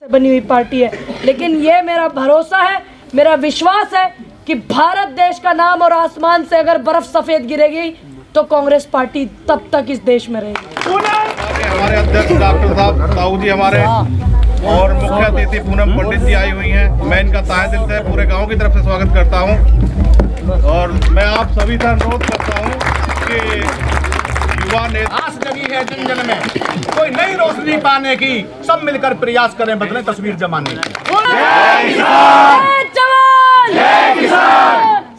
बनी हुई पार्टी है, लेकिन ये मेरा भरोसा है, मेरा विश्वास है कि भारत देश का नाम और आसमान से अगर बर्फ सफेद गिरेगी तो कांग्रेस पार्टी तब तक इस देश में रहेगी। हमारे अध्यक्ष डॉक्टर साहब साहू जी हमारे और मुख्य अतिथि पूनम पंडित जी आई हुई हैं। मैं इनका तहे दिल से पूरे गांव की तरफ से स्वागत करता हूं और मैं आप सभी से अनुरोध करता हूं कि युवा नेता आस जगी है जन जन में कोई नई रोशनी पाने की, सब मिलकर प्रयास करें बदलें तस्वीर जमाने की।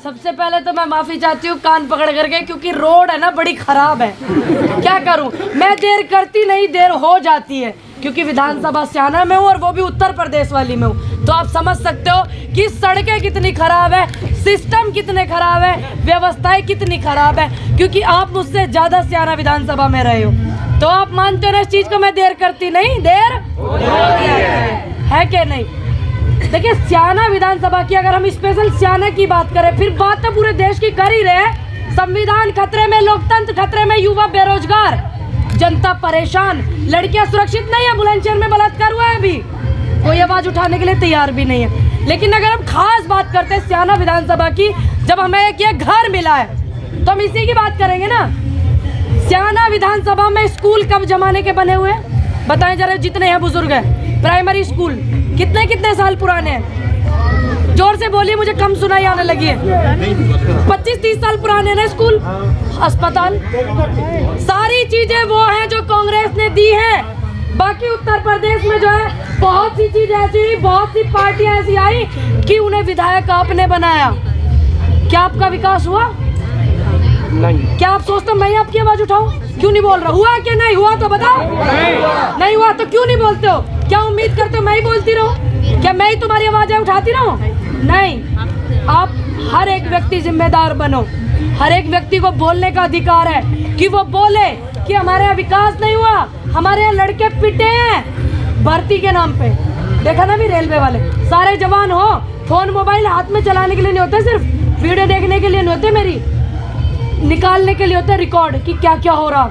सबसे पहले तो मैं माफी चाहती हूँ कान पकड़ करके, क्योंकि रोड है ना बड़ी खराब है। क्या करूँ मैं, देर करती नहीं देर हो जाती है, क्योंकि विधानसभा स्याना में हूँ और वो भी उत्तर प्रदेश वाली में हूँ। तो आप समझ सकते हो कि सड़कें कितनी खराब है, सिस्टम कितने खराब है, व्यवस्थाएं कितनी खराब है, क्योंकि आप मुझसे ज्यादा स्याना विधानसभा में रहे हो। तो आप मानते हो ना इस चीज को, मैं देर करती नहीं, देर है कि नहीं। देखिए स्याना विधानसभा की अगर हम स्पेशल स्याना की बात करें, फिर बात तो पूरे देश की कर ही रहे। संविधान खतरे में, लोकतंत्र खतरे में, युवा बेरोजगार, जनता परेशान, लड़कियां सुरक्षित नहीं है, बुलंदशहर में बलात्कार हुआ है, अभी कोई आवाज उठाने के लिए तैयार भी नहीं है। लेकिन अगर हम खास बात करते हैं स्याना विधानसभा की, जब हमें एक ये घर मिला है तो हम इसी की बात करेंगे ना। स्याना विधानसभा में स्कूल कब जमाने के बने हुए बताएं जरा, जितने यहाँ बुजुर्ग हैं। प्राइमरी स्कूल कितने साल पुराने हैं, जोर से बोलिए, मुझे कम सुनाई आने लगी है। 25-30 साल पुराने ना स्कूल, अस्पताल, सारी चीजें वो हैं जो कांग्रेस ने दी है। बाकी उत्तर प्रदेश में जो है बहुत सी चीजें ऐसी हुई, बहुत सी पार्टियां ऐसी आई कि उन्हें विधायक आपने बनाया। क्या आपका विकास हुआ? नहीं। क्या आप सोचते हो मैं आपकी आवाज उठाऊं? क्यों नहीं बोल रहा? हुआ क्या? नहीं हुआ तो बताओ। नहीं हुआ तो क्यों नहीं बोलते हो? क्या उम्मीद करते हो मैं ही बोलती रहूं? क्या मैं ही तुम्हारी आवाजें उठाती रहूं? नहीं, आप हर एक व्यक्ति जिम्मेदार बनो। हर एक व्यक्ति को बोलने का अधिकार है कि वो बोले कि हमारे यहाँ विकास नहीं हुआ, हमारे यहाँ लड़के पिटे हैं भर्ती के नाम पे। देखा ना भी रेलवे वाले सारे जवान हो, फोन मोबाइल हाथ में चलाने के लिए नहीं होते, सिर्फ वीडियो देखने के लिए नहीं होते, मेरी निकालने के लिए होते रिकॉर्ड कि क्या क्या हो रहा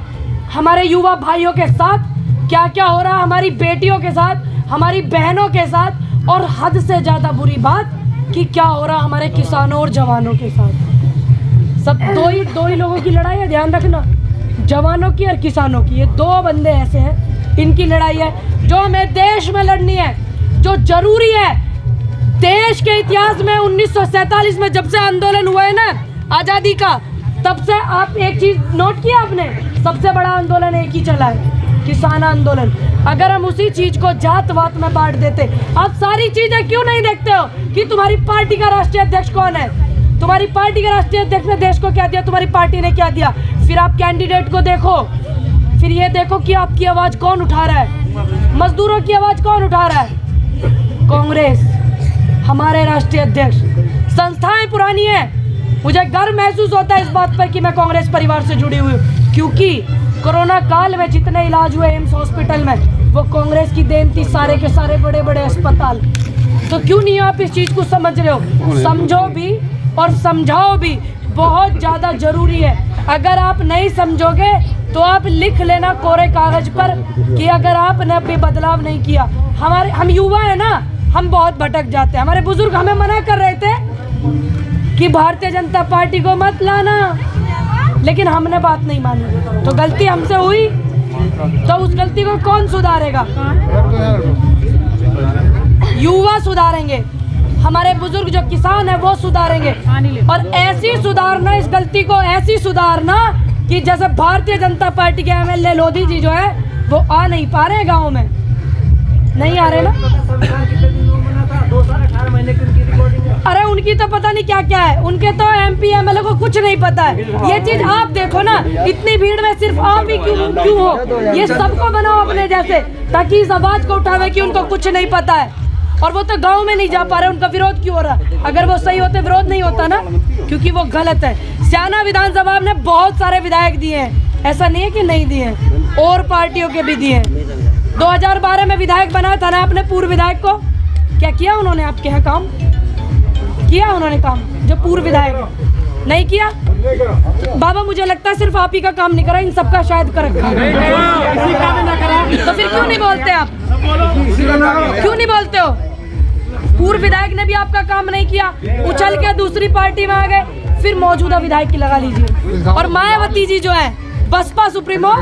हमारे युवा भाइयों के साथ, क्या क्या हो रहा हमारी बेटियों के साथ, हमारी बहनों के साथ, और हद से ज्यादा बुरी बात कि क्या हो रहा हमारे किसानों और जवानों के साथ। सब दो ही लोगों की लड़ाई है, ध्यान रखना, जवानों की और किसानों की। ये दो बंदे ऐसे हैं, इनकी लड़ाई है जो हमें देश में लड़नी है, जो जरूरी है। देश के इतिहास में 1947 में जब से आंदोलन हुआ है ना आजादी का, तब से आप एक चीज नोट किया आपने, सबसे बड़ा आंदोलन एक ही चला है, किसान आंदोलन। अगर हम उसी चीज को जात वात में बांट देते, आप सारी चीजें क्यों नहीं देखते हो कि तुम्हारी पार्टी का राष्ट्रीय अध्यक्ष कौन है, तुम्हारी पार्टी के राष्ट्रीय अध्यक्ष ने देश को क्या दिया, तुम्हारी पार्टी ने क्या दिया। फिर आप कैंडिडेट को देखो, फिर ये देखो कि आपकी आवाज कौन उठा रहा है, मजदूरों की आवाज कौन उठा रहा है, कांग्रेस, हमारे राष्ट्रीय अध्यक्ष। संस्थाएं पुरानी है, मुझे गर्व महसूस होता है इस बात पर कि मैं कांग्रेस परिवार से जुड़ी हुई हूँ, क्योंकि कोरोना काल में जितने इलाज हुए एम्स हॉस्पिटल में वो कांग्रेस की देन थी, सारे के सारे बड़े बड़े अस्पताल। तो क्यों नहीं आप इस चीज को समझ रहे हो? समझो भी और समझाओ भी, बहुत ज्यादा जरूरी है। अगर आप नहीं समझोगे तो आप लिख लेना कोरे कागज पर कि अगर आपने अभी बदलाव नहीं किया। हम युवा है ना, हम बहुत भटक जाते हैं। हमारे बुजुर्ग हमें मना कर रहे थे कि भारतीय जनता पार्टी को मत लाना, लेकिन हमने बात नहीं मानी, तो गलती हमसे हुई, तो उस गलती को कौन सुधारेगा? युवा सुधारेंगे, हमारे बुजुर्ग जो किसान है वो सुधारेंगे। और ऐसी सुधारना, इस गलती को ऐसी सुधारना कि जैसे भारतीय जनता पार्टी के एमएलए लोधी जी जो है वो आ नहीं पा रहे, गाँव में नहीं आ रहे ना। अरे उनकी तो पता नहीं क्या क्या है, उनके तो एमपी एमएलए को कुछ नहीं पता है। ये चीज आप देखो ना, इतनी भीड़ में सिर्फ आप ही क्यों हो, ये सबको बनाओ अपने जैसे, ताकि इस आवाज को उठावे कि उनको कुछ नहीं पता है। और वो तो गांव में नहीं जा पा रहे, उनका विरोध क्यों हो रहा है? अगर वो सही होते विरोध नहीं होता ना, क्योंकि वो गलत है। स्याना विधानसभा ने बहुत सारे विधायक दिए हैं, ऐसा नहीं है कि नहीं दिए हैं, और पार्टियों के भी दिए हैं। 2012 में विधायक बनाया था ना आपने, पूर्व विधायक को क्या किया उन्होंने? आपके यहाँ काम किया उन्होंने काम, जो पूर्व विधायक नहीं किया? बाबा मुझे लगता है सिर्फ आप ही का काम नहीं करा, इन सबका शायद कर रखा है। तो फिर क्यों नहीं बोलते आप? क्यों नहीं बोलते हो? पूर्व विधायक ने भी आपका काम नहीं किया, उछल के दूसरी पार्टी में आ गए, फिर मौजूदा विधायक की लगा लीजिए। और मायावती जी जो है बसपा सुप्रीमो,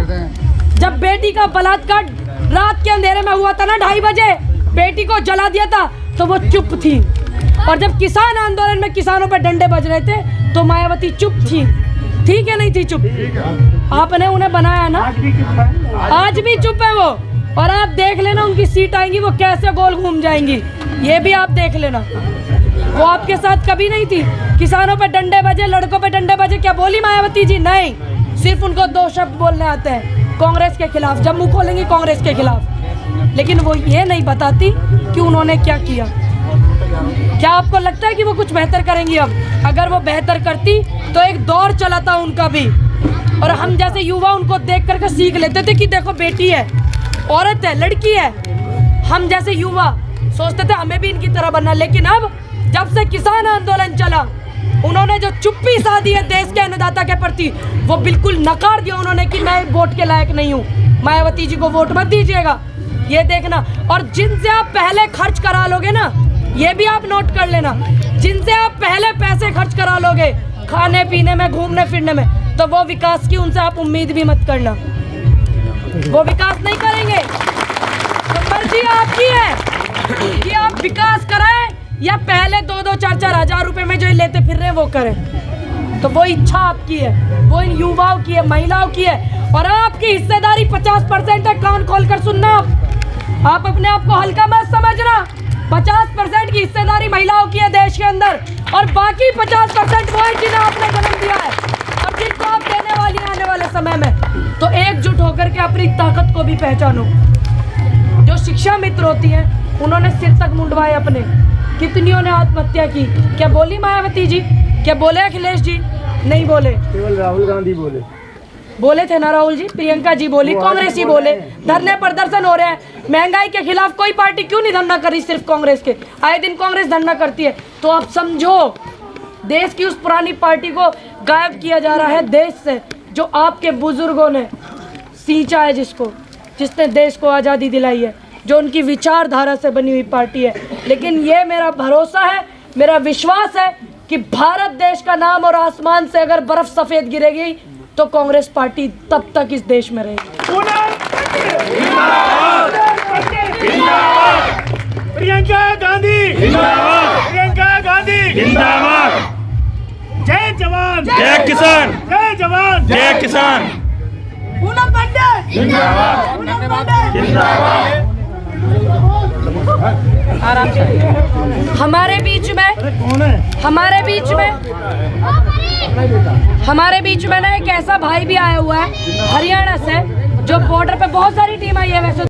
जब बेटी का बलात्कार रात के अंधेरे में हुआ था ना 2:30 बजे, बेटी को जला दिया था, तो वो चुप थी। और जब किसान आंदोलन में किसानों पर डंडे बज रहे थे तो मायावती चुप थी। ठीक है, नहीं थी चुप? आपने उन्हें बनाया ना, आज भी चुप है वो। और आप देख लेना उनकी सीट आएंगी वो कैसे गोल घूम जाएंगी, ये भी आप देख लेना। वो आपके साथ कभी नहीं थी। किसानों पे डंडे बजे, लड़कों पे डंडे बजे, क्या बोली मायावती जी? नहीं, सिर्फ उनको 2 शब्द बोलने आते हैं कांग्रेस के खिलाफ, जब मुंह खोलेंगे कांग्रेस के खिलाफ। लेकिन वो ये नहीं बताती कि उन्होंने क्या किया। क्या आपको लगता है कि वो कुछ बेहतर करेंगी? अब अगर वो बेहतर करती तो एक दौर चला था उनका भी, और हम जैसे युवा उनको देख करके सीख लेते थे कि देखो बेटी है, औरत है, लड़की है। हम जैसे युवा सोचते थे हमें भी इनकी तरह बनना। लेकिन अब जब से किसान आंदोलन चला, उन्होंने जो चुप्पी साधी है देश के अन्नदाता के प्रति, वो बिल्कुल नकार दिया उन्होंने कि मैं वोट के लायक नहीं हूँ, मायावती जी को वोट मत दीजिएगा, ये देखना। और जिनसे आप पहले खर्च करा लोगे ना, ये भी आप नोट कर लेना, जिनसे आप पहले पैसे खर्च करा लोगे खाने पीने में, घूमने फिरने में, तो वो विकास की उनसे आप उम्मीद भी मत करना। वो विकास नहीं करेंगे। तो मर्जी आपकी है कि आप विकास कराएं या पहले 2-2, 4-4 हजार रुपए में जो लेते फिर रहे वो करें। तो वो इच्छा आपकी है, वो इन युवाओं की है, महिलाओं की है। और आपकी हिस्सेदारी 50% है, कान खोल कर सुनना। आप अपने आप को हल्का मत समझना। 50% की हिस्सेदारी महिलाओं की है देश के अंदर, और बाकी 50% वो है जिन्हें आपने जन्म दिया है और जिनको आप देने वाली आने वाले समय में। तो एकजुट होकर के अपनी ताकत को भी पहचानो। जो शिक्षा मित्र होती हैं उन्होंने सिर तक मुंडवाए अपने, कितनियों ने आत्महत्या की। क्या बोली मायावती जी? क्या बोले अखिलेश जी? नहीं बोले, केवल राहुल गांधी बोले थे ना राहुल जी, प्रियंका जी बोली, कांग्रेस ही बोले। धरने प्रदर्शन हो रहे हैं महंगाई के खिलाफ, कोई पार्टी क्यों नहीं धरना करी? सिर्फ कांग्रेस के, आए दिन कांग्रेस धरना करती है। तो आप समझो देश की उस पुरानी पार्टी को गायब किया जा रहा है देश से, जो आपके बुजुर्गों ने सींचा है, जिसने देश को आज़ादी दिलाई है, जो उनकी विचारधारा से बनी हुई पार्टी है। लेकिन ये मेरा भरोसा है, मेरा विश्वास है कि भारत देश का नाम और आसमान से अगर बर्फ सफ़ेद गिरेगी तो कांग्रेस पार्टी तब तक इस देश में रहेगी। प्रियंका गांधी जिंदाबाद, प्रियंका गांधी जिंदाबाद। जय जवान जय किसान, जय जवान जय किसान। पूनम पांडे जिंदाबाद, जिंदाबाद। हमारे बीच में ना एक ऐसा भाई भी आया हुआ है हरियाणा से, जो बॉर्डर पे बहुत सारी टीम आई है वैसे